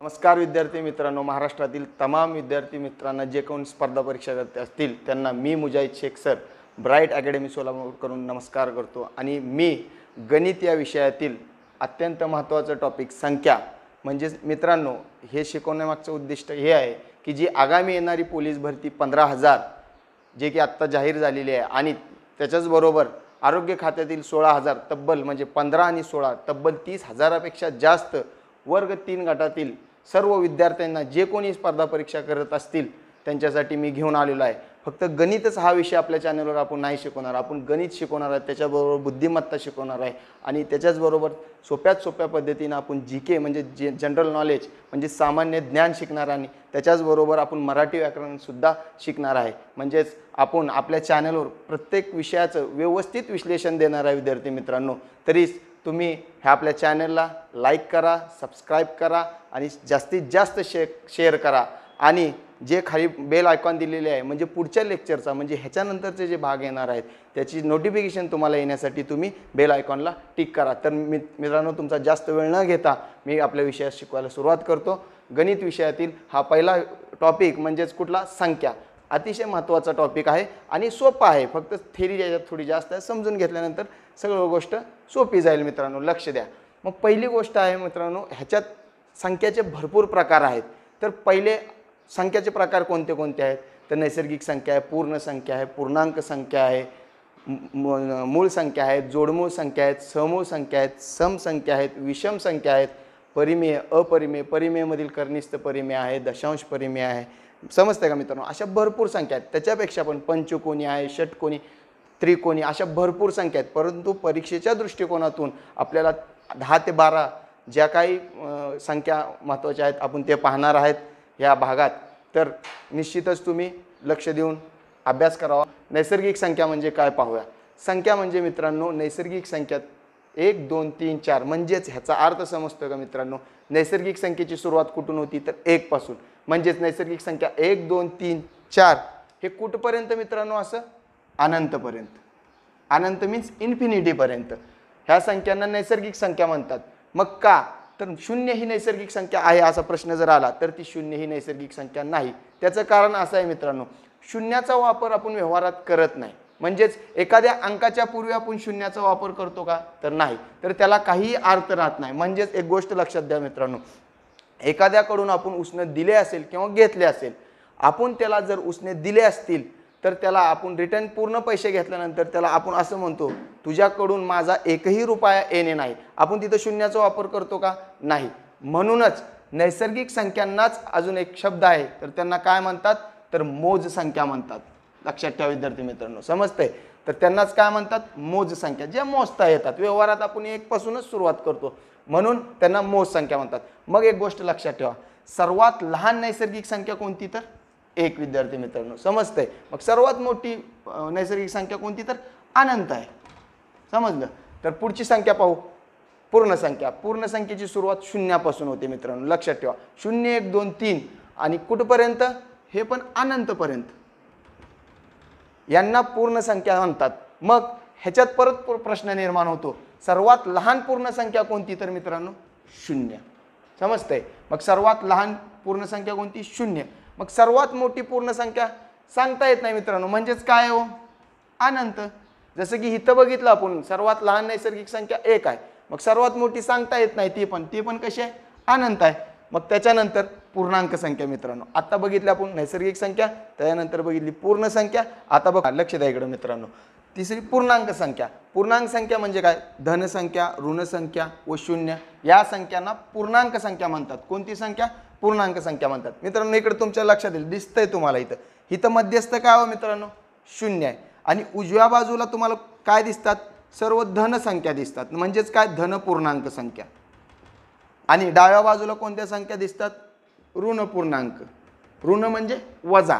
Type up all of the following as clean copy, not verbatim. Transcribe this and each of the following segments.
नमस्कार विद्यार्थी मित्रांनो, महाराष्ट्रातील तमाम विद्यार्थी मित्रांना जे कोण स्पर्धा परीक्षा करते असतील त्यांना मी Mujahid Shaikh sir bright academy Solapur करून नमस्कार करतो। आणि मी गणित या विषयातील अत्यंत महत्त्वाचं टॉपिक संख्या म्हणजे मित्रांनो हे शिकवण्यामागचं उद्दिष्ट हे आहे की जी आगामी येणारी पोलीस भरती 15,000 जे की आत्ता जाहीर झालेली आहे आणि त्याच्याच बरोबर आरोग्य खात्यातील 16,000 तब्बल म्हणजे 15 आणि 16 तब्बल 30,000पेक्षा जास्त वर्ग 3 गटातील सर्व विद्यार्थ्यांना जे कोणी स्पर्धा परीक्षा करत असतील त्यांच्यासाठी मी घेऊन आलेलो आहे। फक्त गणितच हा विषय आपल्या चॅनलवर आपण नाही शिकवणार, आपण गणित शिकवणार आहे, त्याच्याबरोबर बुद्धिमत्ता शिकवणार आहे आणि त्याच्याचबरोबर सोप्यात सोप्या पद्धतीने आपण जीके म्हणजे जनरल नॉलेज म्हणजे सामान्य ज्ञान शिकणार आणि त्याच्याचबरोबर आपण मराठी व्याकरण सुद्धा शिकणार आहे। म्हणजेच आपण आपल्या चॅनलवर प्रत्येक विषयाचं व्यवस्थित विश्लेषण देणार आहे विद्यार्थी मित्रांनो। तरी तुम्ही ह्या आपल्या चॅनलला लाईक करा, सबस्क्राईब करा आणि जास्तीत जास्त शेअर करा आणि जे खाली बेल आयकॉन दिलेले आहे म्हणजे पुढच्या लेक्चरचा म्हणजे ह्याच्यानंतरचे जे भाग येणार आहेत त्याची नोटिफिकेशन तुम्हाला येण्यासाठी तुम्ही बेल आयकॉनला टिक करा। तर मित्रांनो तुमचा जास्त वेळ न घेता मी आपल्या विषयात शिकवायला सुरुवात करतो। गणित विषयातील हा पहिला टॉपिक म्हणजेच कुठला संख्या अतिशय महत्त्वाचा टॉपिक आहे आणि सोपा आहे, फक्त थेरी याच्यात थोडी जास्त आहे, समजून घेतल्यानंतर सगळं गोष्ट सोपी जाईल मित्रांनो। लक्ष द्या। मग पहिली गोष्ट आहे मित्रांनो ह्याच्यात संख्याचे भरपूर प्रकार आहेत। तर पहिले संख्याचे प्रकार कोणते कोणते आहेत तर नैसर्गिक संख्या आहे, पूर्ण संख्या आहे, पूर्णांक संख्या आहे, मूळ संख्या आहेत, जोडमूळ संख्या आहेत, समूळ संख्या आहेत, सम संख्या आहेत, विषम संख्या आहेत, परिमेय, अपरिमेय, परिमेयमधील कर्निस्थ परिमेय आहे, दशांश परिमेय आहे। समजते का मित्रांनो? अशा भरपूर संख्या आहेत। त्याच्यापेक्षा पण पंचकोनी आहे, षटकोनी, त्रिकोणी अशा भरपूर संख्या आहेत। परंतु परीक्षेच्या दृष्टिकोनातून आपल्याला 10 ते 12 ज्या काही संख्या महत्त्वाच्या आहेत आपण ते पाहणार आहेत या भागात। तर निश्चितच तुम्ही लक्ष देऊन अभ्यास करावा। नैसर्गिक संख्या म्हणजे काय पाहूया। संख्या म्हणजे मित्रांनो नैसर्गिक संख्यात 1 2 3 4 म्हणजेच ह्याचा अर्थ समजतो का मित्रांनो? नैसर्गिक संख्येची सुरुवात कुठून होती तर 1 पासून, म्हणजेच नैसर्गिक संख्या 1 2 3 4 हे कुठपर्यंत मित्रांनो असं अनंतपर्यंत। अनंत मीन्स इन्फिनिटीपर्यंत ह्या संख्यांना नैसर्गिक संख्या म्हणतात। मग का तर 0 ही नैसर्गिक संख्या आहे असा प्रश्न जर आला तर ती 0 ही नैसर्गिक संख्या नाही। त्याचं कारण असं आहे मित्रांनो शून्याचा वापर आपण व्यवहारात करत नाही। म्हणजेच एखाद्या अंकाच्या पूर्वी आपण शून्याचा वापर करतो का तर नाही, तर त्याला काहीही अर्थ राहत नाही। म्हणजेच एक गोष्ट लक्षात द्या मित्रांनो, एखाद्याकडून आपण उसने दिले असेल किंवा घेतले असेल, आपण त्याला जर उसने दिले असतील तर त्याला आपण रिटर्न पूर्ण पैसे घेतल्यानंतर त्याला आपण असं म्हणतो तुझ्याकडून माझा एकही रुपया येणे नाही। आपण तिथं शून्याचा वापर करतो का? नाही। म्हणूनच नैसर्गिक संख्यांनाच अजून एक शब्द आहे तर त्यांना काय म्हणतात तर मोज संख्या म्हणतात। लक्षात ठेवा विद्यार्थी मित्रांनो, समजतंय? तर त्यांनाच काय म्हणतात? मोज संख्या, ज्या मोजता येतात। व्यवहारात आपण 1 पासूनच सुरुवात करतो म्हणून त्यांना मोज संख्या म्हणतात। मग एक गोष्ट लक्षात ठेवा, सर्वात लहान नैसर्गिक संख्या कोणती तर 1 विद्यार्थी मित्रांनो, समजतंय? मग सर्वात मोठी नैसर्गिक संख्या कोणती तर अनंत आहे। समजलं? तर पुढची संख्या पाहू, पूर्ण संख्या। पूर्ण संख्येची सुरुवात शून्यापासून होते मित्रांनो, लक्षात ठेवा। 0 1 2 3 आणि कुठपर्यंत? हे पण अनंतपर्यंत, यांना पूर्ण संख्या म्हणतात। मग ह्याच्यात परत प्रश्न निर्माण होतो, सर्वात लहान पूर्ण संख्या कोणती तर मित्रांनो 0। समजतंय? मग सर्वात लहान पूर्ण संख्या कोणती? 0। मग सर्वात मोठी पूर्ण संख्या सांगता येत नाही मित्रांनो, म्हणजेच काय हो? अनंत। जसं की इथं बघितलं आपण सर्वात लहान नैसर्गिक संख्या 1 आहे, मग सर्वात मोठी सांगता येत नाही, ती पण कशी आहे? अनंत आहे। मग त्याच्यानंतर पूर्णांक संख्या मित्रांनो, आता बघितलं आपण नैसर्गिक संख्या, त्यानंतर बघितली पूर्ण संख्या। आता बघा, लक्ष द्या इकडे मित्रांनो, तिसरी पूर्णांक संख्या। पूर्णांक संख्या म्हणजे काय? धन संख्या, ऋण संख्या व शून्य या संख्यांना पूर्णांक संख्या म्हणतात। कोणती संख्या? पूर्णांक संख्या म्हणतात। मित्रांनो इकडे तुमच्या लक्षात येईल, दिसतंय तुम्हाला इथं मध्यस्थ काय हो मित्रांनो? 0 आहे आणि उजव्या बाजूला तुम्हाला काय दिसतात? सर्व धन संख्या दिसतात, म्हणजेच काय? धन पूर्णांक संख्या। आणि डाव्या बाजूला कोणत्या संख्या दिसतात? ऋण पूर्णांक। ऋण म्हणजे वजा।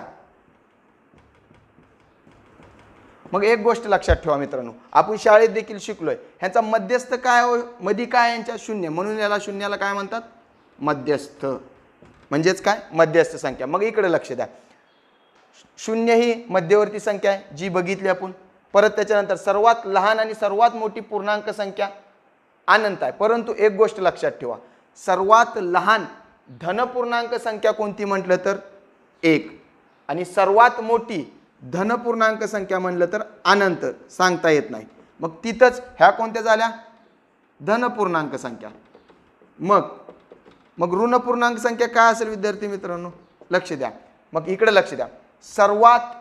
मग एक गोष्ट लक्षात ठेवा मित्रांनो, आपण शाळेत देखील शिकलोय, ह्याचा मध्यस्थ काय हो? मध्ये काय यांच्या? 0, म्हणून याला शून्याला काय म्हणतात? मध्यस्थ। म्हणजेच काय? मध्यस्थ संख्या। मग इकडे लक्ष द्या, 0 ही मध्यवर्ती संख्या आहे जी बघितली आपण। परत त्याच्यानंतर सर्वात लहान आणि सर्वात मोठी पूर्णांक संख्या अनंत आहे। परंतु एक गोष्ट लक्षात ठेवा, सर्वात लहान धनपूर्णांक संख्या कोणती म्हटलं तर 1 आणि सर्वात मोठी धनपूर्णांक संख्या म्हटलं तर अनंत, सांगता येत नाही. मग तिथंच ह्या कोणत्या झाल्या धनपूर्णांक संख्या. मग ऋणपूर्णांक संख्या काय असेल विद्यार्थी मित्रांनो, लक्ष द्या. मग इकडे लक्ष द्या. सर्वात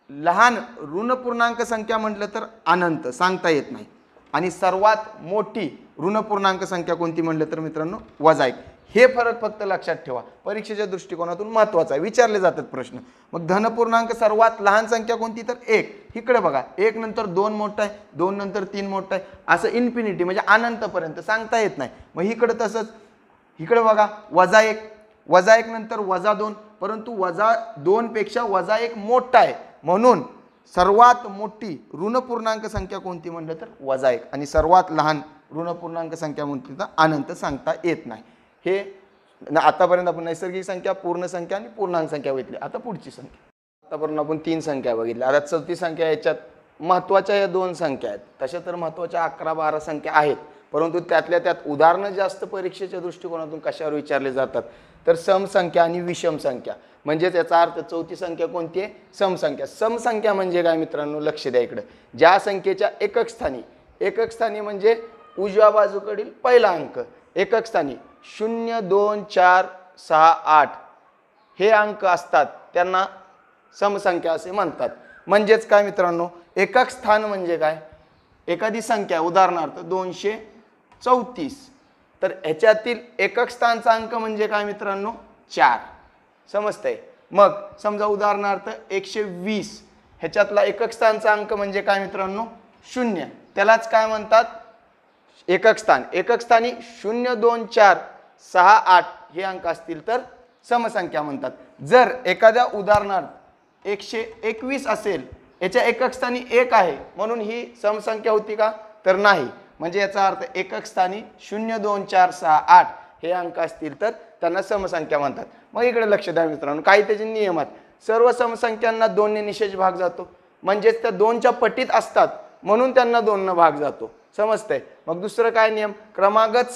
लहान ऋणपूर्णांक संख्या म्हटलं तर अनंत, सांगता येत नाही. आणि सर्वात मोठी ऋणपूर्णांक संख्या कोणती म्हटलं तर मित्रांनो -1. हे फरक फक्त लक्षात ठेवा, परीक्षेच्या दृष्टिकोनातून महत्त्वाचा आहे, विचारले जातात प्रश्न. मग धनपूर्णांक सर्वात लहान संख्या कोणती तर 1. इकडे बघा 1 नंतर 2 मोठा आहे, 2 नंतर 3 मोठा आहे, असं इन्फिनिटी म्हणजे अनंतपर्यंत सांगता येत नाही. मग इकडे तसंच, इकडे बघा -1, -1 नंतर -2, परंतु -2 पेक्षा -1 मोठा आहे, म्हणून सर्वात मोठी ऋणपूर्णांक संख्या कोणती म्हटलं तर -1 आणि सर्वात लहान ऋणपूर्णांक संख्या कोणती तर अनंत, सांगता येत नाही. हे आतापर्यंत आपण नैसर्गिक संख्या, पूर्ण संख्या आणि पूर्णांक संख्या बघितली. आता पुढची संख्या. आतापर्यंत आपण 3 संख्या बघितल्या. आता चौथी संख्या, याच्यात महत्त्वाच्या या 2 संख्या आहेत. तशा तर महत्त्वाच्या 11-12 संख्या आहेत, परंतु त्यातल्या त्यात उदाहरणं जास्त परीक्षेच्या दृष्टिकोनातून कशावर विचारले जातात तर समसंख्या आणि विषम संख्या. म्हणजे त्याचा अर्थ चौथी संख्या कोणती आहे, समसंख्या. समसंख्या म्हणजे काय मित्रांनो, लक्ष द्या इकडे. ज्या संख्येच्या एकक स्थानी म्हणजे उजव्या बाजूकडील पहिला अंक, एकक स्थानी 0, 2, 4, 6, 8 हे अंक असतात, त्यांना समसंख्या असे म्हणतात. म्हणजेच काय मित्रांनो, एकक स्थान म्हणजे काय, एखादी संख्या उदाहरणार्थ 234, तर ह्याच्यातील एकक स्थानचा अंक म्हणजे काय मित्रांनो 4. समजतंय. मग समजा उदाहरणार्थ 120, ह्याच्यातला एकक स्थानचा अंक म्हणजे काय मित्रांनो 0, त्यालाच काय म्हणतात एकक स्थान. एकक स्थानी 0, 2, 4, 6, 8 हे अंक असतील तर समसंख्या म्हणतात. जर एखाद्या उदाहरणार्थ 121 असेल, याच्या एकक स्थानी 1 आहे, म्हणून ही समसंख्या होती का तर नाही. म्हणजे याचा अर्थ एकक स्थानी 0, 2, 4, 6, 8 हे अंक असतील तर त्यांना समसंख्या म्हणतात. मग इकडे लक्ष द्या मित्रांनो, काही त्याचे नियम आहेत. सर्व समसंख्यांना 2 ने निशेष भाग जातो, म्हणजेच त्या 2च्या पटीत असतात म्हणून त्यांना 2 ने भाग जातो. समजतंय. मग दुसरं काय नियम, क्रमागत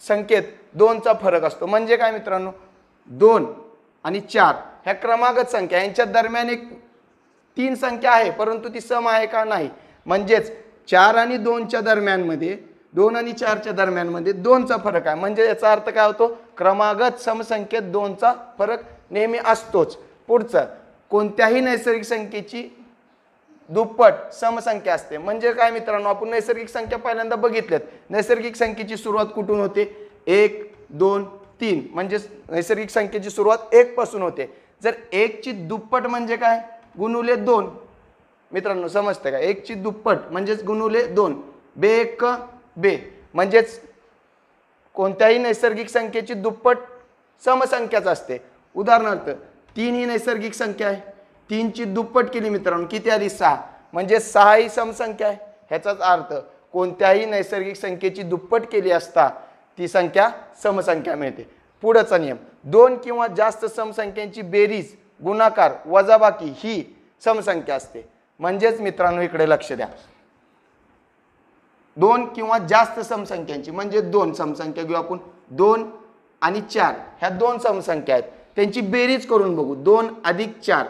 संख्येत 2चा फरक असतो. म्हणजे काय मित्रांनो, 2 आणि 4 ह्या क्रमागत संख्या, यांच्या दरम्यान एक 3 संख्या आहे, परंतु ती सम आहे का नाही. म्हणजेच 4 आणि 2च्या दरम्यानमध्ये, 2 आणि 4च्या दरम्यानमध्ये 2चा फरक आहे. म्हणजे याचा अर्थ काय होतो, क्रमागत समसंख्येत 2चा फरक नेहमी असतोच. पुढचं, कोणत्याही नैसर्गिक संख्येची दुप्पट समसंख्या असते. म्हणजे काय मित्रांनो, आपण नैसर्गिक संख्या पहिल्यांदा बघितल्यात. नैसर्गिक संख्येची सुरुवात कुठून होते, 1, 2, 3, म्हणजे नैसर्गिक संख्येची सुरुवात 1 पासून होते. जर 1 ची दुप्पट म्हणजे काय, गुणुले 2. मित्रांनो समजते का, 1 ची दुप्पट म्हणजेच गुणुले 2, बे बे, म्हणजेच कोणत्याही नैसर्गिक संख्येची दुप्पट समसंख्याच असते. उदाहरणार्थ 3 ही नैसर्गिक संख्या आहे, 3 ची दुप्पट केली मित्रांनो किती आली 6, म्हणजे 6 ही समसंख्या आहे. ह्याचाच अर्थ कोणत्याही नैसर्गिक संख्येची दुप्पट केली असता ती संख्या समसंख्या मिळते. पुढचा नियम, 2 किंवा जास्त समसंख्यांची बेरीज, गुणाकार, वजाबाकी ही समसंख्या असते. म्हणजेच मित्रांनो इकडे लक्ष द्या, 2 किंवा जास्त समसंख्यांची म्हणजे 2 समसंख्या घेऊ आपण, 2 आणि 4 ह्या 2 समसंख्या आहेत, त्यांची बेरीज करून बघू. 2 अधिक 4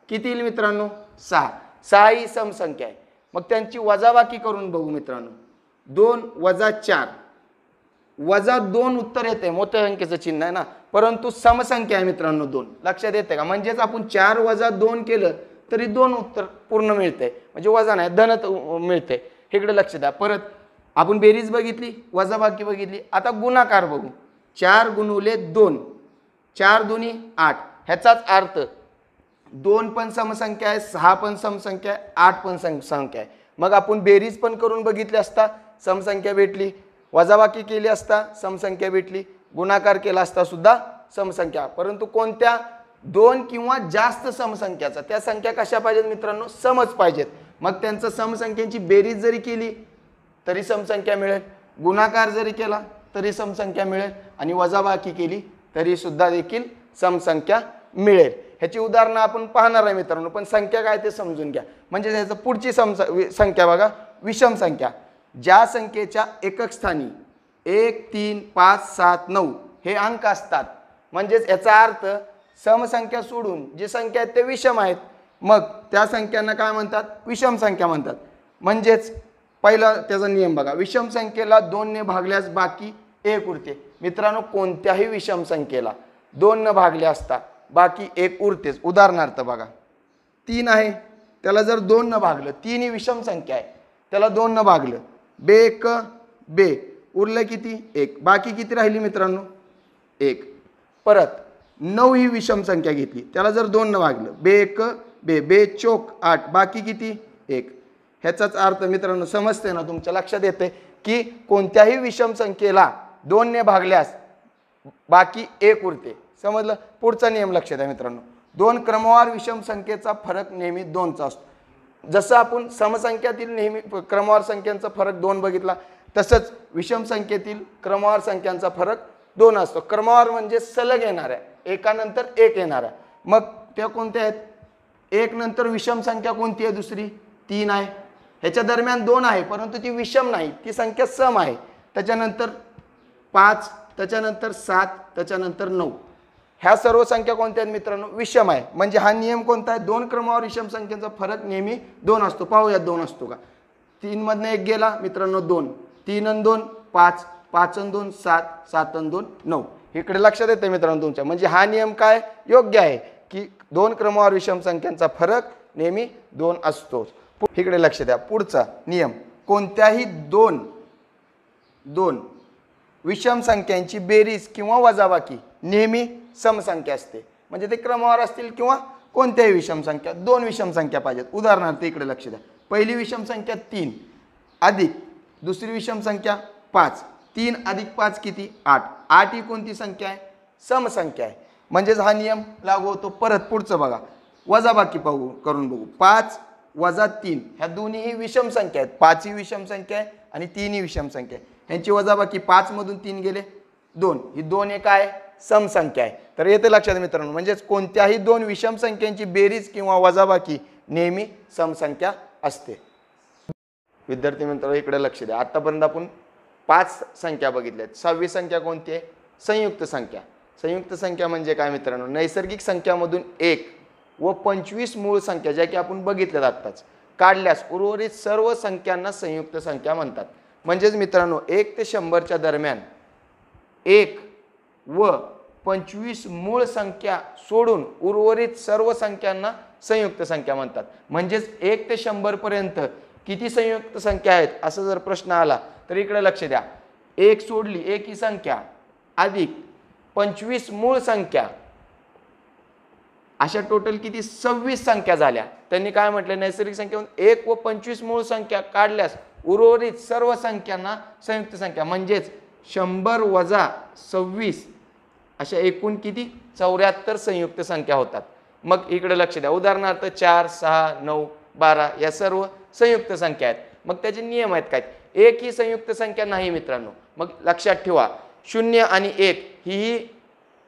किती येईल मित्रांनो 6. 6 ही समसंख्या आहे. मग त्यांची वजाबाकी करून बघू मित्रांनो. 2 वजा 4 वजा 2 उत्तर येते, मोठ्या संख्येचं चिन्ह आहे ना, परंतु समसंख्या आहे मित्रांनो 2. लक्षात येते का. म्हणजेच आपण 4 वजा 2 केलं तरी 2 उत्तर पूर्ण मिळते, म्हणजे वजा नाही धन मिळते. इकडे लक्ष द्या. परत आपण बेरीज बघितली, वजाबाकी बघितली, आता गुणाकार बघू. 4 गुणुले 2, 4 दुनी 8. ह्याचाच अर्थ 2 पण समसंख्या आहे, 6 पण समसंख्या आहे, 8 पण समसंख्या आहे. मग आपण बेरीज पण करून बघितली असता समसंख्या भेटली, वजाबाकी केली असता समसंख्या भेटली, गुणाकार केला असता सुद्धा समसंख्या. परंतु कोणत्या 2 किंवा जास्त समसंख्याचा, त्या संख्या कशा पाहिजेत मित्रांनो समच पाहिजेत. मग त्यांचं समसंख्यांची बेरीज जरी केली तरी समसंख्या मिळेल, गुणाकार जरी केला तरी समसंख्या मिळेल, आणि वजाबाकी केली तरी सुद्धा देखील समसंख्या मिळेल. ह्याची उदाहरणं आपण पाहणार आहे मित्रांनो, पण संख्या काय ते समजून घ्या. म्हणजे त्याचं पुढची संख्या बघा, विषम संख्या. ज्या संख्येच्या एकक स्थानी 1, 3, 5, 7, 9 हे अंक असतात. म्हणजेच याचा अर्थ समसंख्या सोडून जी संख्या आहेत ते विषम आहेत, मग त्या संख्यांना काय म्हणतात? विषम संख्या म्हणतात. म्हणजेच पहिला त्याचा नियम बघा, विषम संख्येला 2 ने भागल्यास बाकी 1 उरते. मित्रांनो, कोणत्याही विषम संख्येला 2 न भागले असता बाकी 1 उरतेच. उदाहरणार्थ बघा, 3 आहे, त्याला जर 2 न भागलं, 3 ही विषम संख्या आहे, त्याला 2 न भागलं, बे 1 बे, उरलं किती? 1. बाकी किती राहिली मित्रांनो? 1. परत 9 ही विषम संख्या घेतली, त्याला जर 2 न भागलं, बे 1 बे, बे चोक 8, बाकी किती? 1. ह्याचाच अर्थ मित्रांनो समजते ना, तुमच्या लक्षात येते की कोणत्याही विषम संख्येला 2 ने भागल्यास बाकी 1 उरते. समजलं? पुढचा नियम लक्षात आहे मित्रांनो, 2 क्रमवार विषम संख्येचा फरक नेहमी 2चा असतो. जसं आपण समसंख्यातील नेहमी क्रमवार संख्यांचा फरक 2 बघितला, तसंच विषम संख्येतील क्रमवार संख्यांचा फरक 2 असतो. क्रमवार म्हणजे सलग येणाऱ्या, एकानंतर एक येणाऱ्या. मग त्या कोणत्या आहेत? 1 नंतर विषम संख्या कोणती आहे? दुसरी 3 आहे. ह्याच्या दरम्यान 2 आहे, परंतु ती विषम नाही, ती संख्या सम आहे. त्याच्यानंतर 5, त्याच्यानंतर 7, त्याच्यानंतर 9. ह्या सर्व संख्या कोणत्या आहेत मित्रांनो? विषम आहे. म्हणजे हा नियम कोणता आहे? 2 क्रमवार विषम संख्येचा फरक नेहमी 2 असतो. पाहूयात 2 असतो का? 3 मधनं 1 गेला मित्रांनो 2, 3 आणि 2 5, 5 आणि 2 7, 7 आणि 2 9. इकडे लक्षात येते मित्रांनो तुमच्या. म्हणजे हा नियम काय योग्य आहे की 2 क्रमवार विषम संख्यांचा फरक नेहमी 2 असतो. इकडे लक्ष द्या. पुढचा नियम, कोणत्याही 2 विषम संख्यांची बेरीज किंवा वजाबाकी नेहमी समसंख्या असते. म्हणजे ते क्रमवार असतील किंवा कोणत्याही विषम संख्या, 2 विषम संख्या पाहिजेत. उदाहरणार्थ इकडे लक्ष द्या. पहिली विषम संख्या 3 अधिक दुसरी विषम संख्या 5. 3 अधिक 5 किती? 8. 8 ही कोणती संख्या आहे? समसंख्या आहे. म्हणजेच हा नियम लागू होतो. परत पुढचं बघा, वजाबाकी पाहू करून बघू. 5 वजा 3, ह्या दोन्ही विषम संख्या आहेत. 5 ही विषम संख्या आहे आणि 3 ही विषम संख्या आहे. ह्यांची वजाबाकी 5 मधून 3 गेले 2, ही 2 एक आहे समसंख्या आहे. तर येते लक्षात मित्रांनो, म्हणजेच कोणत्याही 2 विषम संख्यांची बेरीज किंवा वजाबाकी नेहमी समसंख्या असते. विद्यार्थी मित्रांनो इकडे लक्ष द्या. आतापर्यंत आपण 5 संख्या बघितल्यात. 6वी संख्या कोणती आहे? संयुक्त संख्या. संयुक्त संख्या म्हणजे काय मित्रांनो? नैसर्गिक संख्यामधून 1 व 25 मूळ संख्या, ज्या की आपण बघितल्यात आत्ताच, काढल्यास उर्वरित सर्व संख्यांना संयुक्त संख्या म्हणतात. म्हणजेच मित्रांनो 1 ते 100च्या दरम्यान 1 व 25 मूळ संख्या सोडून उर्वरित सर्व संख्यांना संयुक्त संख्या म्हणतात. म्हणजेच 1 ते 100 पर्यंत किती संयुक्त संख्या आहेत असं जर प्रश्न आला तर इकडे लक्ष द्या. 1 सोडली 1 ही संख्या अधिक 25 मूळ संख्या, अशा टोटल किती? 26 संख्या झाल्या. त्यांनी काय म्हटलं? नैसर्गिक संख्येमधून 1 व 25 मूळ संख्या काढल्यास उर्वरित सर्व संख्यांना संयुक्त संख्या. म्हणजेच 100 वजा 26 अशा एकूण किती? 74 संयुक्त संख्या होतात. मग इकडे लक्ष द्या. उदाहरणार्थ 4 6 9 12 या सर्व संयुक्त संख्या आहेत. मग त्याचे नियम आहेत काय? 1 ही संयुक्त संख्या नाही मित्रांनो. मग लक्षात ठेवा, 0 आणि 1 ही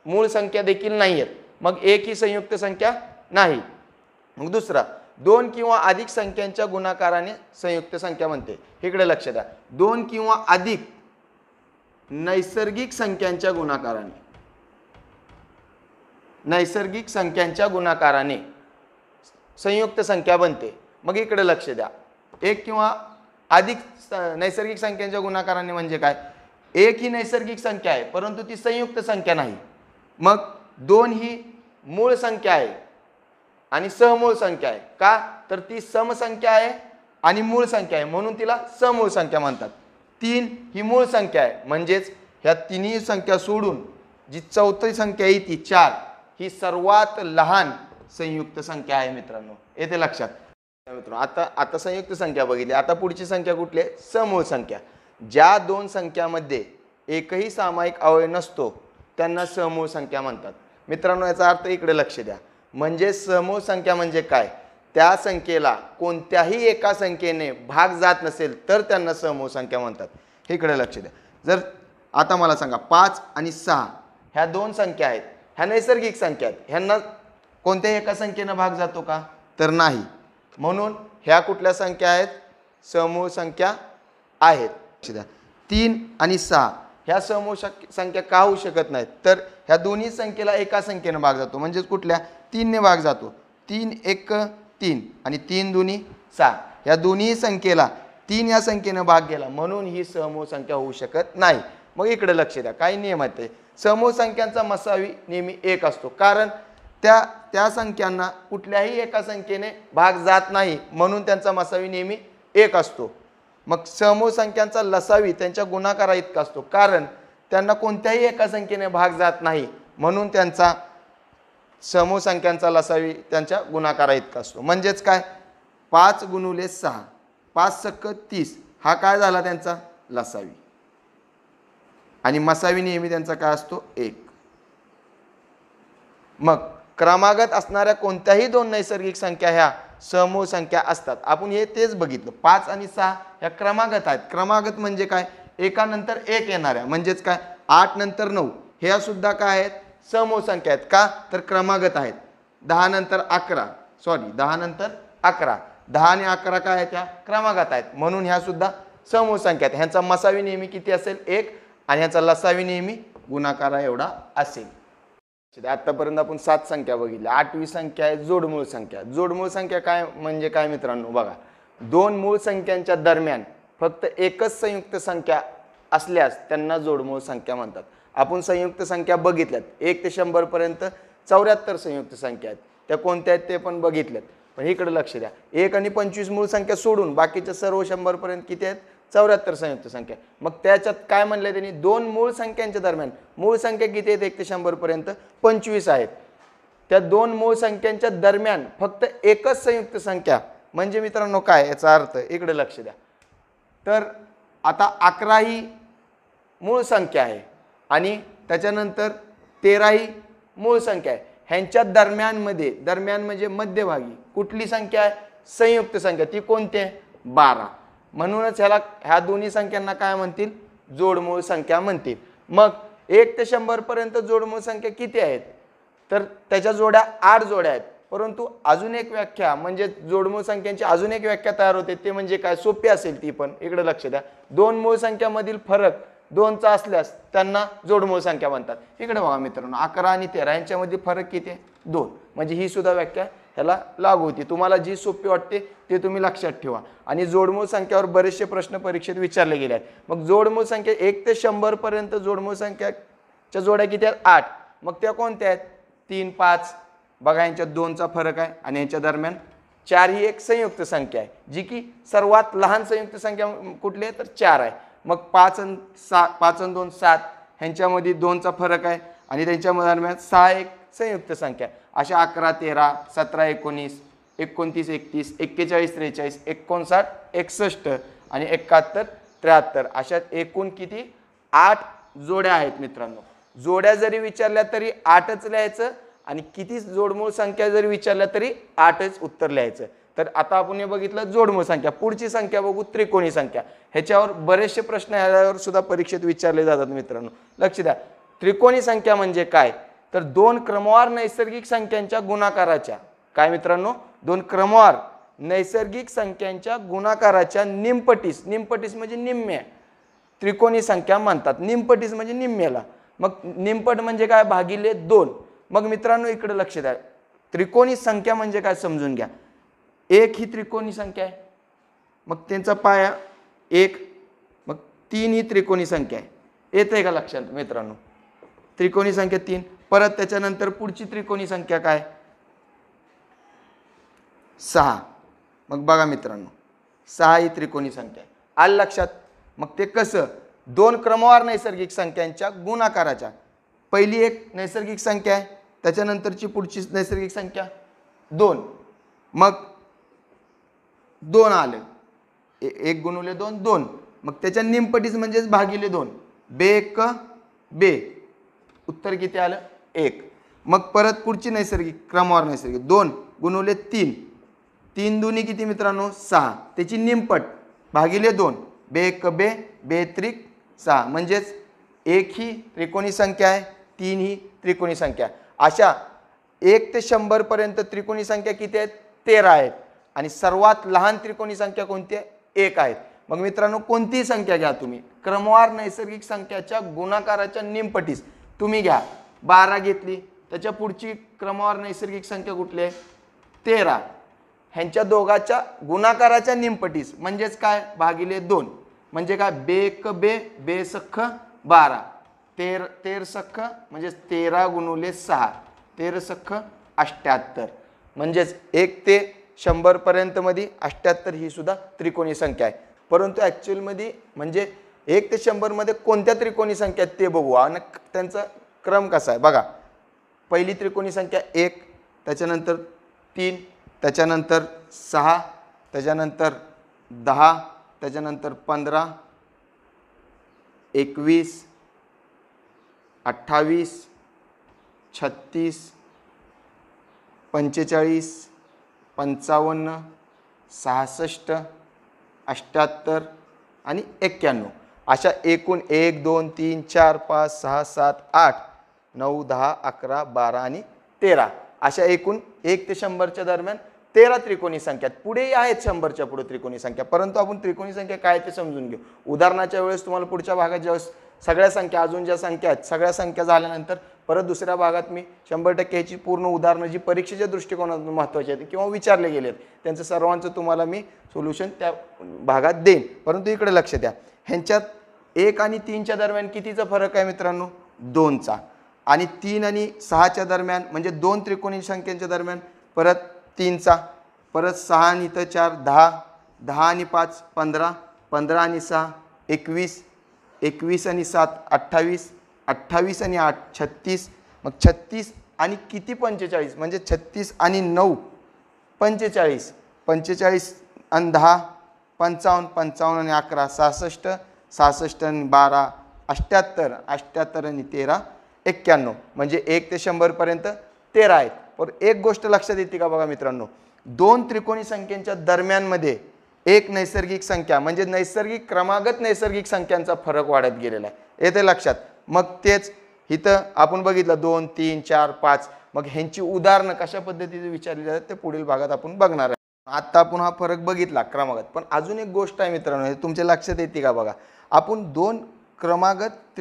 मूळ संख्या देखील नाही आहेत. मग 1 ही संयुक्त संख्या नाही. मग दुसरा, 2 किंवा अधिक संख्यांच्या गुणाकाराने संयुक्त संख्या बनते. इकडे लक्ष द्या. 2 किंवा अधिक नैसर्गिक संख्यांच्या गुणाकाराने, नैसर्गिक संख्यांच्या गुणाकाराने संयुक्त संख्या बनते. मग इकडे लक्ष द्या. 1 किंवा अधिक नैसर्गिक संख्यांच्या गुणाकाराने म्हणजे काय? 1 ही नैसर्गिक संख्या आहे परंतु ती संयुक्त संख्या नाही. मग 2 ही मूळ संख्या आहे आणि समूळ संख्या आहे. का? तर ती समसंख्या आहे आणि मूळ संख्या आहे म्हणून तिला समूळ संख्या म्हणतात. 3 ही मूळ संख्या आहे. म्हणजेच ह्या तिन्ही संख्या सोडून जी चौथी संख्या आहे ती 4 ही सर्वात लहान संयुक्त संख्या आहे मित्रांनो. येते लक्षात मित्रांनो. आता संयुक्त संख्या बघितली. आता पुढची संख्या कुठली आहे? समूळ संख्या. ज्या 2 संख्यामध्ये एकही सामायिक अवयव नसतो त्यांना समूळ संख्या म्हणतात. मित्रांनो याचा अर्थ इकडे लक्ष द्या. म्हणजे समूळ संख्या म्हणजे काय? त्या संख्येला कोणत्याही एका संख्येने भाग जात नसेल तर त्यांना समूळ संख्या म्हणतात. इकडे लक्ष द्या. जर आता मला सांगा 5 आणि 6 ह्या 2 संख्या आहेत, ह्या नैसर्गिक संख्या आहेत. ह्यांना कोणत्याही एका संख्येने भाग जातो का? तर नाही. म्हणून ह्या कुठल्या संख्या आहेत? समूळ संख्या आहेत. 3 आणि 6 ह्या समूह संख्या का होऊ शकत नाहीत, तर ह्या दोन्ही संख्येला एका संख्येने भाग जातो, म्हणजेच कुठल्या 3 ने भाग जातो. 3 1 3 आणि 3 2 6. ह्या दोन्ही संख्येला 3 या संख्येने भाग गेला म्हणून ही समूह संख्या होऊ शकत नाही. मग इकडे लक्ष द्या, काही नियम आहेत. समूह संख्यांचा मसावी नेहमी 1 असतो, कारण त्या संख्यांना कुठल्याही एका संख्येने भाग जात नाही म्हणून त्यांचा मसावी नेहमी 1 असतो. मग समूह संख्यांचा लसावी त्यांच्या गुणाकारा इतका असतो, कारण त्यांना कोणत्याही एका संख्येने भाग जात नाही म्हणून त्यांचा समूह संख्यांचा लसावी त्यांच्या गुणाकारा इतका असतो. म्हणजेच काय, 5 × 6 5 × 30 हा काय झाला त्यांचा लसावी, आणि मसावी नेहमी त्यांचा काय असतो 1. मग क्रमागत असणाऱ्या कोणत्याही दोन नैसर्गिक संख्या ह्या समूह संख्या असतात. आपण हे तेच बघितलं, 5 आणि 6 ह्या क्रमागत आहेत. क्रमागत म्हणजे काय, एकानंतर एक येणाऱ्या, म्हणजेच काय 8 नंतर 9 ह्या सुद्धा काय आहेत समूह संख्या आहेत. का तर क्रमागत आहेत. 10 नंतर 11 10 नंतर 11 10 आणि 11 काय आहेत, ह्या क्रमागत आहेत म्हणून ह्या सुद्धा समूह संख्या आहेत. ह्यांचा मसावी नेहमी किती असेल 1 आणि ह्याचा लसावी नेहमी गुणाकारा एवढा असेल. आतापर्यंत आपण 7 संख्या बघितल्या. 8वी संख्या आहे जोडमूळ संख्या. जोडमूळ संख्या काय म्हणजे काय मित्रांनो, बघा, दोन मूळ संख्यांच्या दरम्यान फक्त एकच संयुक्त संख्या असल्यास त्यांना जोडमूळ संख्या म्हणतात. आपण संयुक्त संख्या बघितल्यात, 1 ते 100 पर्यंत 74 संयुक्त संख्या आहेत. त्या कोणत्या आहेत ते पण बघितल्यात. पण इकडे लक्ष द्या, 1 आणि 25 मूळ संख्या सोडून बाकीच्या सर्व 100 पर्यंत किती आहेत 74 संयुक्त संख्या. मग त्याच्यात काय म्हणले त्यांनी, दोन मूळ संख्यांच्या दरम्यान मूळ संख्या किती आहेत 1 ते 100 पर्यंत 25 आहेत. त्या दोन मूळ संख्यांच्या दरम्यान फक्त एकच संयुक्त संख्या म्हणजे मित्रांनो काय, याचा अर्थ इकडे लक्ष द्या. तर आता 11 ही मूळ संख्या आहे आणि त्याच्यानंतर 13 ही मूळ संख्या आहे. ह्यांच्या दरम्यान म्हणजे मध्यभागी कुठली संख्या आहे, संयुक्त संख्या. ती कोणती आहे 12. म्हणूनच ह्या दोन्ही संख्यांना काय म्हणतील, जोडमूळ संख्या म्हणतील. मग 1 ते 100 पर्यंत जोडमूळ संख्या किती आहेत, तर त्याच्या जोड्या 8 जोड्या आहेत. परंतु अजून एक व्याख्या म्हणजे जोडमूळ संख्यांची अजून एक व्याख्या तयार होते, ते म्हणजे काय, सोपी असेल ती पण. इकडे लक्ष द्या, दोन मूळ संख्यामधील फरक 2चा असल्यास त्यांना जोडमूळ संख्या म्हणतात. इकडे बघा मित्रांनो, 11 आणि 13 यांच्यामध्ये फरक किती आहे 2. म्हणजे ही सुद्धा व्याख्या ह्याला लागू होती. तुम्हाला जी सोपी वाटते ते तुम्ही लक्षात ठेवा. आणि जोडमूळ संख्यावर बरेचसे प्रश्न परीक्षेत विचारले गेले आहेत. मग जोडमूळ संख्या 1 ते 100 पर्यंत जोडमूळ संख्याच्या जोड्या किती आहेत 8. मग त्या कोणत्या आहेत 3 5. बघा यांच्यात 2चा फरक आहे आणि यांच्या दरम्यान 4 ही एक संयुक्त संख्या आहे, जी की सर्वात लहान संयुक्त संख्या कुठली आहे तर 4 आहे. मग 5 आणि 2 7 ह्यांच्यामध्ये 2चा फरक आहे आणि त्यांच्या दरम्यान 6 एक संयुक्त संख्या. अशा 11 13 17 19 29 31 41 43 59 61 आणि 71 73 अशा एकूण किती 8 जोड्या आहेत मित्रांनो. जोड्या जरी विचारल्या तरी 8च लिहायचं आणि किती जोडमूळ संख्या जरी विचारल्या तरी 8च उत्तर लिहायचं. तर आता आपण हे बघितलं जोडमूळ संख्या. पुढची संख्या बघू त्रिकोणी संख्या. ह्याच्यावर बरेचसे प्रश्न ह्यावर सुद्धा परीक्षेत विचारले जातात मित्रांनो. लक्ष द्या, त्रिकोणी संख्या म्हणजे काय, तर दोन क्रमवार नैसर्गिक संख्यांच्या गुणाकाराच्या, काय मित्रांनो, दोन क्रमवार नैसर्गिक संख्यांच्या गुणाकाराच्या निमपटीस म्हणजे निम्म्या त्रिकोणी संख्या म्हणतात. निमपटीस म्हणजे निम्म्याला. मग निमपट म्हणजे काय, भागिले 2. मग मित्रांनो इकडे लक्ष द्या, त्रिकोणी संख्या म्हणजे काय समजून घ्या. 1 ही त्रिकोणी संख्या आहे, मग त्यांचा पाया 1. मग 3 ही त्रिकोणी संख्या आहे. येते का लक्षात मित्रांनो, त्रिकोणी संख्या 3. परत त्याच्यानंतर पुढची त्रिकोणी संख्या काय 6. मग बघा मित्रांनो 6 ही त्रिकोणी संख्या आहे. आलं लक्षात. मग ते कसं, दोन क्रमवार नैसर्गिक संख्यांच्या गुणाकाराच्या, पहिली एक नैसर्गिक संख्या आहे, त्याच्यानंतरची पुढची नैसर्गिक संख्या 2. मग 2 आले, 1 गुणिले 2 2. मग त्याच्या निमपटीस म्हणजेच भागिले 2. बे 1 बे, उत्तर किती आलं 1. मग परत पुढची नैसर्गिक क्रमवार नैसर्गिक 2 गुणिले 3. 3 दुनी किती मित्रांनो 6. त्याची निमपट भागिले 2. बे 1 बे, बे त्रिक 6. म्हणजेच 1 ही त्रिकोणी संख्या आहे, 3 ही त्रिकोणी संख्या. अशा 1 ते 100 पर्यंत त्रिकोणी संख्या किती आहेत 13 आहेत आणि सर्वात लहान त्रिकोणी संख्या कोणती आहे 1 आहे. मग मित्रांनो कोणतीही संख्या घ्या तुम्ही, क्रमवार नैसर्गिक संख्याच्या गुणाकाराच्या निमपटीस तुम्ही घ्या. 12 घेतली, त्याच्या पुढची क्रमवार नैसर्गिक संख्या कुठली आहे? 13. ह्यांच्या दोघाच्या गुणाकाराच्या निमपटीस म्हणजेच काय? भागिले 2. म्हणजे काय? बेक बे, बे सख्ख 12, 13 सख्ख म्हणजे 13 गुणुले 6, 13 सख्ख 78. म्हणजेच 1 ते 100 पर्यंत मध्ये 78 ही सुद्धा त्रिकोणी संख्या आहे. परंतु ॲक्च्युअलमध्ये म्हणजे 1 ते 100 मध्ये कोणत्या त्रिकोणी संख्या आहेत ते बघू आणि त्यांचा क्रम कसा आहे बघा. पहिली त्रिकोणी संख्या 1, त्याच्यानंतर 3, त्याच्यानंतर 6, त्याच्यानंतर 10, त्याच्यानंतर 15, 21, 28, 36, 45, 55, 66, 78 आणि 91. अशा एकूण 1 2 3 4 5 6 7 8 9 10 11 12 आणि 13 अशा एकूण 1 ते 100च्या दरम्यान 13 त्रिकोणी संख्या. पुढेही आहेत 100च्या पुढे त्रिकोणी संख्या, परंतु आपण त्रिकोणी संख्या काय ते समजून घेऊ. उदाहरणाच्या वेळेस तुम्हाला पुढच्या भागात ज्यावेळेस सगळ्या संख्या अजून ज्या संख्या आहेत सगळ्या संख्या झाल्यानंतर परत दुसऱ्या भागात मी 100% ह्याची पूर्ण उदाहरणं जी परीक्षेच्या दृष्टिकोनातून महत्त्वाची आहेत किंवा विचारले गेले आहेत त्यांचं सर्वांचं तुम्हाला मी सोल्युशन त्या भागात देईन. परंतु इकडे लक्ष द्या, ह्यांच्यात 1 आणि 3च्या दरम्यान कितीचा फरक आहे मित्रांनो? 2चा. आणि 3 आणि 6च्या दरम्यान म्हणजे 2 त्रिकोणी संख्यांच्या दरम्यान परत 3चा. परत 6 आणि इथं 4 10, 10 आणि 5 15, 15 आणि 6 21, 21 आणि 7 28, 28 आणि 8 36, मग 36 आणि किती 45 म्हणजे 36 आणि 9 45, 45 आणि 10 55, 55 आणि 11 66, 66 आणि 12 78, 78 आणि 13 91. म्हणजे 1 ते 100 पर्यंत 13 आहेत. पण एक गोष्ट लक्षात येते का बघा मित्रांनो, 2 त्रिकोणी संख्यांच्या दरम्यानमध्ये एक नैसर्गिक संख्या म्हणजे नैसर्गिक क्रमागत नैसर्गिक संख्यांचा फरक वाढत गेलेला आहे. येते लक्षात. मग तेच इथं आपण बघितलं 2 3 4 5. मग ह्यांची उदाहरणं कशा पद्धतीने विचारली जातात ते पुढील भागात आपण बघणार आहे. आता आपण हा फरक बघितला क्रमागत, पण अजून एक गोष्ट आहे मित्रांनो, हे तुमच्या लक्षात येते का बघा. आपण 2 क्रमागत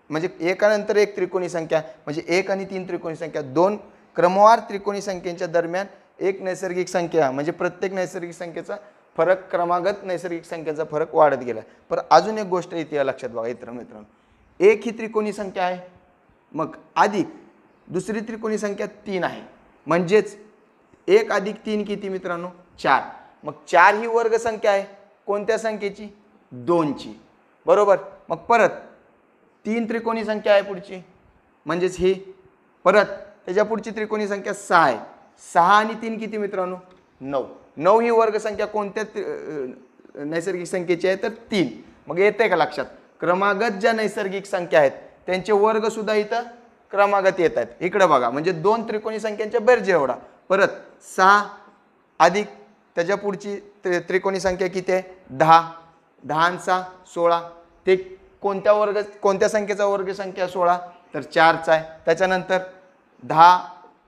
म्हणजे एकानंतर एक त्रिकोणी संख्या म्हणजे 1 आणि 3 त्रिकोणी संख्या, 2 क्रमवार त्रिकोणी संख्येच्या दरम्यान एक नैसर्गिक संख्या म्हणजे प्रत्येक नैसर्गिक संख्येचा फरक क्रमागत नैसर्गिक संख्येचा फरक वाढत गेला. पण अजून एक गोष्ट इथे लक्षात बघा मित्रांनो, 1 ही त्रिकोणी संख्या आहे, मग अधिक दुसरी त्रिकोणी संख्या 3 आहे. म्हणजेच 1 अधिक 3 किती मित्रांनो? 4. मग 4 ही वर्ग संख्या आहे कोणत्या संख्येची? 2ची. बरोबर. मग परत 3 त्रिकोणी संख्या आहे पुढची म्हणजेच ही. परत त्याच्या पुढची त्रिकोणी संख्या 6 आहे. 6 आणि 3 किती मित्रांनो? 9. 9 ही वर्ग संख्या कोणत्या नैसर्गिक संख्येची आहे? तर 3. मग येते का लक्षात? क्रमागत ज्या नैसर्गिक संख्या आहेत त्यांचे वर्ग सुद्धा इथं क्रमागत येत आहेत. इकडे बघा, म्हणजे 2 त्रिकोणी संख्यांच्या बेरजे एवढा. परत 6 अधिक त्याच्या पुढची त्रिकोणी संख्या किती आहे? 10. 10 आणि 6 16. ते कोणत्या संख्येचा वर्ग संख्या? 16. तर 4चा आहे. त्याच्यानंतर 10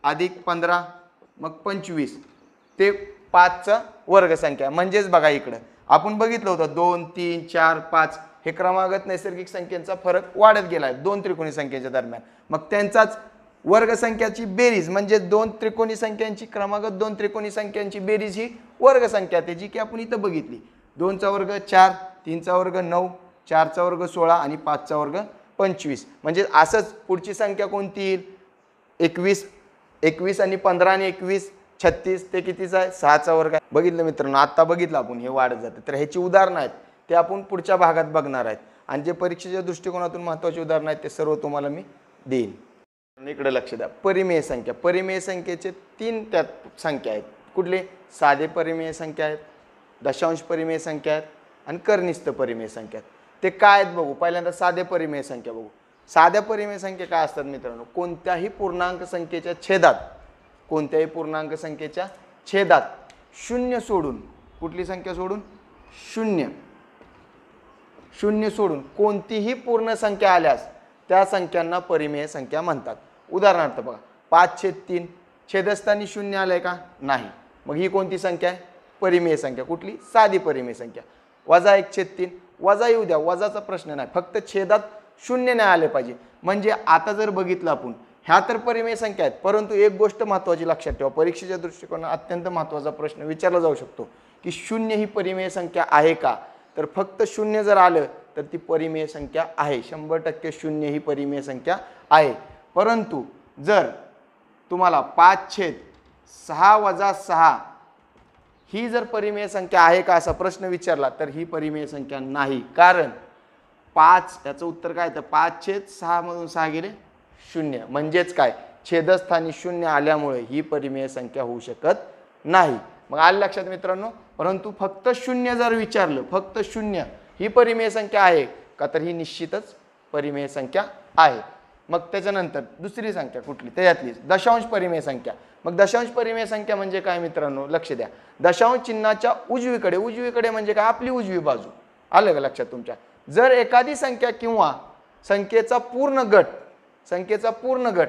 अधिक 15 मग 25. ते 5चा वर्ग संख्या. म्हणजेच बघा इकडं आपण बघितलं होतं 2 3 4 5 हे क्रमागत नैसर्गिक संख्येचा फरक वाढत गेला आहे 2 त्रिकोणी संख्येच्या दरम्यान. मग त्यांचाच वर्ग संख्याची बेरीज म्हणजे 2 त्रिकोणी संख्यांची क्रमागत 2 त्रिकोणी संख्यांची बेरीज ही वर्ग संख्या आहे जी की आपण इथं बघितली. 2चा वर्ग 4, 3चा वर्ग 9, 4चा वर्ग 16 आणि 5चा वर्ग 25. म्हणजे असंच पुढची संख्या कोणती येईल? 21. 21 आणि 15 आणि 21 36. ते कितीचा आहे? 6चा वर्ग आहे. बघितलं मित्रांनो, आता बघितलं आपण हे वाढत जाते. तर ह्याची उदाहरणं आहेत ते आपण पुढच्या भागात बघणार आहेत आणि जे परीक्षेच्या दृष्टिकोनातून महत्त्वाची उदाहरणं आहेत ते सर्व तुम्हाला मी देईन. इकडे लक्ष द्या. परिमेय संख्या. परिमेय संख्येचे 3 त्यात संख्या आहेत. कुठले? साधे परिमेय संख्या आहेत, दशांश परिमेय संख्या आहेत आणि कर्निस्थ परिमेय संख्या आहेत. ते काय आहेत बघू. पहिल्यांदा साधे परिमेय संख्या बघू. साध्या परिमेय संख्या काय असतात मित्रांनो? कोणत्याही पूर्णांक संख्येच्या छेदात शून्य सोडून, कुठली संख्या सोडून? शून्य सोडून कोणतीही पूर्ण संख्या आल्यास त्या संख्यांना परिमेय संख्या म्हणतात. उदाहरणार्थ बघा 5/3 छेदस्थानी 0 आलंय का? नाही. मग ही कोणती संख्या आहे? परिमेय संख्या. कुठली? साधी परिमेय संख्या. -1/3 वजा येऊ द्या, वजाचा प्रश्न नाही, फक्त छेदात शून्य नाही आले पाहिजे. म्हणजे आता जर बघितलं आपण, ह्या तर परिमेय संख्या आहेत, परंतु एक गोष्ट महत्त्वाची लक्षात ठेवा, परीक्षेच्या दृष्टिकोनात अत्यंत महत्त्वाचा प्रश्न विचारला जाऊ शकतो की शून्य ही परिमेय संख्या आहे का. तर फक्त शून्य जर आलं तर ती परिमेय संख्या आहे, 100% शून्य ही परिमेय संख्या आहे. परंतु जर तुम्हाला 5/6 - 6 ही जर परिमेय संख्या आहे का असा प्रश्न विचारला तर ही परिमेय संख्या नाही. कारण 5 याचं उत्तर काय, तर 5/6 मधून 6 गेले 0, म्हणजेच काय, छेदस्थानी 0 आल्यामुळे ही परिमेय संख्या होऊ शकत नाही. मग आलं लक्षात मित्रांनो. परंतु फक्त 0 जर विचारलं, फक्त 0 ही परिमेय संख्या आहे का, तर ही निश्चितच परिमेय संख्या आहे. मग त्याच्यानंतर दुसरी संख्या कुठली, त्याच्यातली दशांश परिमेय संख्या. मग दशांश परिमेय संख्या म्हणजे काय मित्रांनो, लक्ष द्या. दशांश चिन्हाच्या उजवीकडे, उजवीकडे म्हणजे काय, आपली उजवी बाजू. आलं का लक्षात तुमच्या. जर एखादी संख्या किंवा संख्येचा पूर्ण गट, संख्येचा पूर्ण गट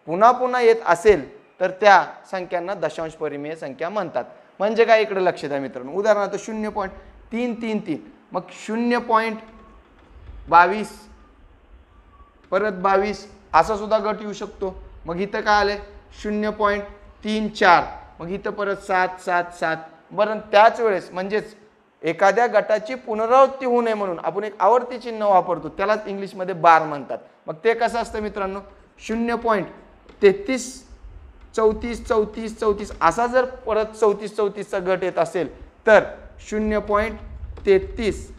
पुन्हा पुन्हा येत असेल तर त्या संख्यांना दशांश परिमेय संख्या म्हणतात. म्हणजे काय, इकडे लक्ष द्या मित्रांनो. उदाहरणार्थ 0.333, मग 0.22 परत 22 असा सुद्धा गट येऊ शकतो. मग इथं काय आले 0.34, मग इथं परत 777. बरं, त्याच वेळेस म्हणजेच एखाद्या गटाची पुनरावृत्ती होऊ नये म्हणून आपण एक आवर्ती चिन्ह वापरतो, त्यालाच इंग्लिशमध्ये बार म्हणतात. मग ते कसं असतं मित्रांनो, 0.33 34 34 34 असा जर परत 34 34चा गट येत असेल तर 0.33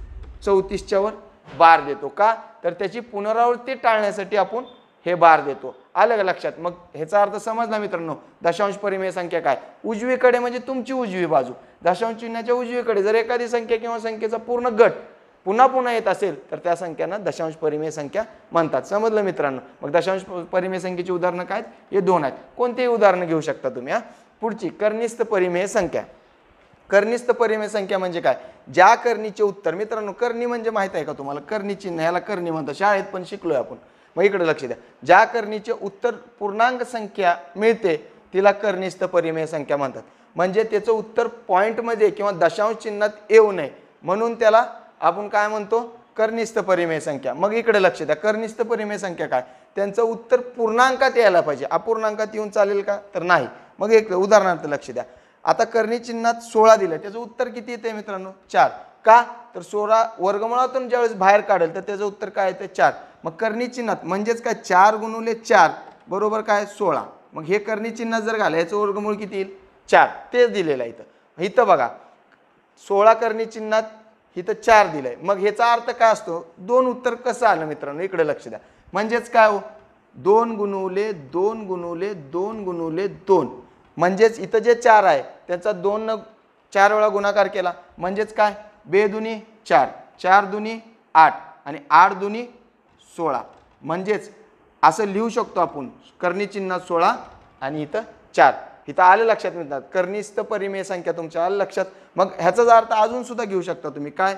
34च्या वर बार देतो. का, तर त्याची पुनरावृत्ती टाळण्यासाठी आपण हे बार देतो. आलं का लक्षात. मग ह्याचा अर्थ समजला मित्रांनो. दशांश परिमेय संख्या काय, उजवीकडे म्हणजे तुमची उजवी बाजू, दशांश चिन्हाच्या उजवीकडे जर एखादी संख्या किंवा संख्येचा पूर्ण गट पुन्हा पुन्हा येत असेल तर त्या संख्यांना दशांश परिमेय संख्या म्हणतात. समजलं मित्रांनो. मग दशांश परिमेय संख्येची उदाहरणं काय आहेत, हे दोन आहेत. कोणतेही उदाहरणं घेऊ शकता तुम्ही. पुढची कर्निस्थ परिमेय संख्या. कर्निस्थ परिमेय संख्या म्हणजे काय, ज्या करणीचे उत्तर, मित्रांनो करणी म्हणजे माहित आहे का तुम्हाला, करणी चिन्ह याला करणी म्हणतात, शाळेत पण शिकलोय आपण. मग इकडे लक्ष द्या. ज्या करणीचे उत्तर पूर्णांक संख्या मिळते तिला कर्निस्थ परिमेय संख्या म्हणतात. म्हणजे त्याचं उत्तर पॉइंटमध्ये किंवा दशांश चिन्हात येऊ नये म्हणून त्याला आपण काय म्हणतो, कर्निस्थ परिमेय संख्या. मग इकडे लक्ष द्या. कर्निस्थ परिमेय संख्या काय, त्यांचं उत्तर पूर्णांकात यायला पाहिजे. अपूर्णांकात येऊन चालेल का, तर नाही. मग एक उदाहरणार्थ लक्ष द्या. आता कर्णी चिन्हात 16 दिलं, त्याचं उत्तर किती येते मित्रांनो, 4. का, तर 16 वर्गमुळातून ज्यावेळेस बाहेर काढेल तर त्याचं उत्तर काय येते, 4. मग कर्णी चिन्हात म्हणजेच काय, 4 × 4 बरोबर काय 16. मग हे कर्णी चिन्हात जर घालं, याचं वर्गमूळ किती येईल, 4. तेच दिलेलं आहे इथं. इथं बघा 16 कर्णी चिन्हात इथं 4 दिलंय. मग ह्याचा अर्थ काय असतो, 2 उत्तर कसं आलं मित्रांनो, इकडे लक्ष द्या. म्हणजेच काय हो, 2 × 2 × 2 × 2 म्हणजेच इथं जे 4 आहे त्याचा 2 न 4 वेळा गुणाकार केला म्हणजेच काय, 2 दुनी 4, 4 दुनी 8 आणि 8 दुनी 16. म्हणजेच असं लिहू शकतो आपण, कर्णी चिन्हात 16 आणि इथं 4. इथं आलं लक्षात मिळतात. कर्निस्थ परिमेय संख्या तुमच्या आलं लक्षात. मग ह्याचा अर्थ अजून सुद्धा घेऊ शकता तुम्ही. काय,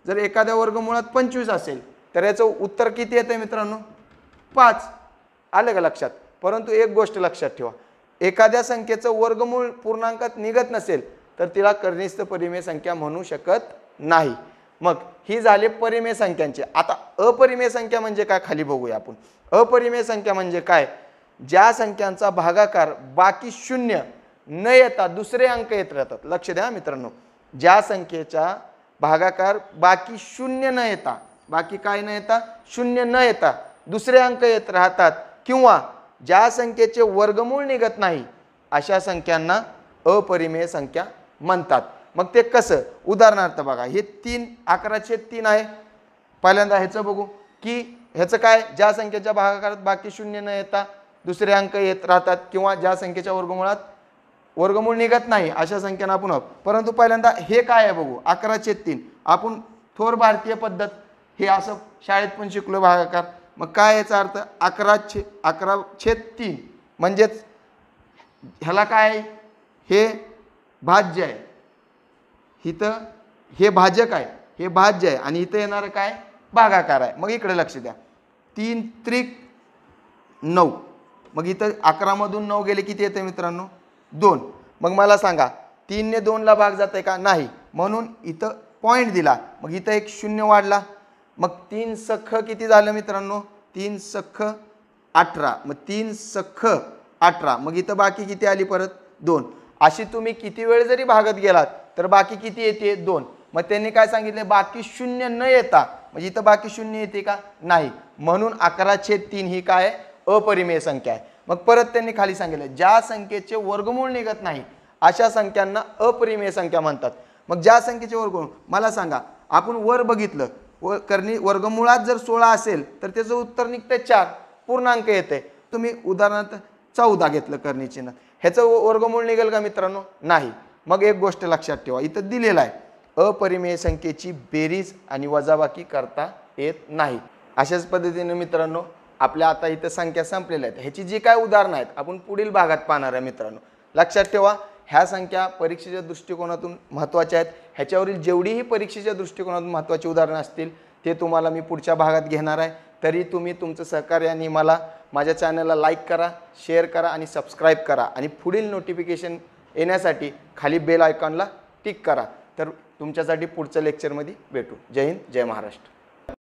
जर एखाद्या वर्गमुळात 25 असेल तर याचं उत्तर किती येते मित्रांनो, 5. आलं का लक्षात. परंतु एक गोष्ट लक्षात ठेवा, एखाद्या संख्येचं वर्गमूळ पूर्णांकात निघत नसेल तर तिला कर्निस्थ परिमेय संख्या म्हणू शकत नाही. मग ही झाली परिमेय संख्यांची. आता अपरिमेय संख्या म्हणजे काय, खाली बघूया आपण. अपरिमेय संख्या म्हणजे काय, ज्या संख्यांचा भागाकार बाकी 0 न येता दुसरे अंक येत राहतात. लक्ष द्या मित्रांनो. ज्या संख्येचा भागाकार बाकी 0 न येता, बाकी काय न येता, 0 न येता दुसरे अंक येत राहतात किंवा ज्या संख्येचे वर्गमूळ निघत नाही अशा संख्यांना अपरिमेय संख्या म्हणतात. मग ते कसं, उदाहरणार्थ बघा, हे 3 11/3 आहे. पहिल्यांदा ह्याचं बघू की ह्याचं काय, ज्या संख्येच्या भागाकारात बाकी 0 न येता दुसरे अंक येत राहतात किंवा ज्या संख्येच्या वर्गमुळात वर्गमूळ निघत नाही अशा संख्यांना आपण. परंतु पहिल्यांदा हे काय आहे बघू, 11/3. आपण थोर भारतीय पद्धत हे असं शाळेत पण शिकलो भागाकार. मग काय याचा अर्थ, 11/3 म्हणजेच ह्याला काय, हे भाज्य आहे, इथं हे भाजक आहे, हे भाज्य आहे आणि इथं येणारं काय, भागाकार आहे. मग इकडे लक्ष द्या. 3 त्रिक 9. मग इथं 11 मधून 9 गेले किती येते मित्रांनो, 2. मग मला सांगा 3 ने 2 ला भाग जाते का, नाही. म्हणून इथं पॉईंट दिला, मग इथं एक शून्य वाढला, मग 3 सख्ख किती झालं मित्रांनो, 3 सख्ख 18, मग 3 सख्ख 18, मग इथं बाकी किती आली परत 2. अशी तुम्ही किती वेळ जरी भागत गेलात तर बाकी किती येते 2. मग त्यांनी काय सांगितले, बाकी शून्य न येता, म्हणजे इथं बाकी शून्य येते का, नाही, म्हणून 11/3 ही काय अपरिमेय संख्या आहे. मग परत त्यांनी खाली सांगितलं, ज्या संख्येचे वर्गमूळ निघत नाही अशा संख्यांना अपरिमेय संख्या म्हणतात. मग ज्या संख्येचे वर्गमूळ, मला सांगा, आपण वर बघितलं, वर्गमुळात जर 16 असेल तर त्याचं उत्तर निघतं 4, पूर्णांक येते. तुम्ही उदाहरणार्थ 14 घेतलं कर्णी चिन्ह, ह्याचं वर्गमूळ निघेल का मित्रांनो, नाही. मग एक गोष्ट लक्षात ठेवा, इथं दिलेलं आहे अपरिमेय संख्येची बेरीज आणि वजाबाकी करता येत नाही. अशाच पद्धतीने मित्रांनो आपल्या आता इथं संख्या संपलेल्या आहेत, ह्याची जी काय उदाहरणं आहेत आपण पुढील भागात पाहणार आहे. मित्रांनो लक्षात ठेवा, ह्या संख्या परीक्षेच्या दृष्टिकोनातून महत्त्वाच्या आहेत. ह्याच्यावरील जेवढीही परीक्षेच्या दृष्टिकोनातून महत्त्वाची उदाहरणं असतील ते तुम्हाला मी पुढच्या भागात घेणार आहे. तरी तुम्ही तुमचं सहकार्याने मला माझ्या चॅनलला लाईक करा, शेअर करा आणि सबस्क्राईब करा आणि पुढील नोटिफिकेशन येण्यासाठी खाली बेल आयकॉनला टिक करा. तर तुमच्यासाठी पुढच्या लेक्चरमध्ये भेटू. जय हिंद, जय महाराष्ट्र.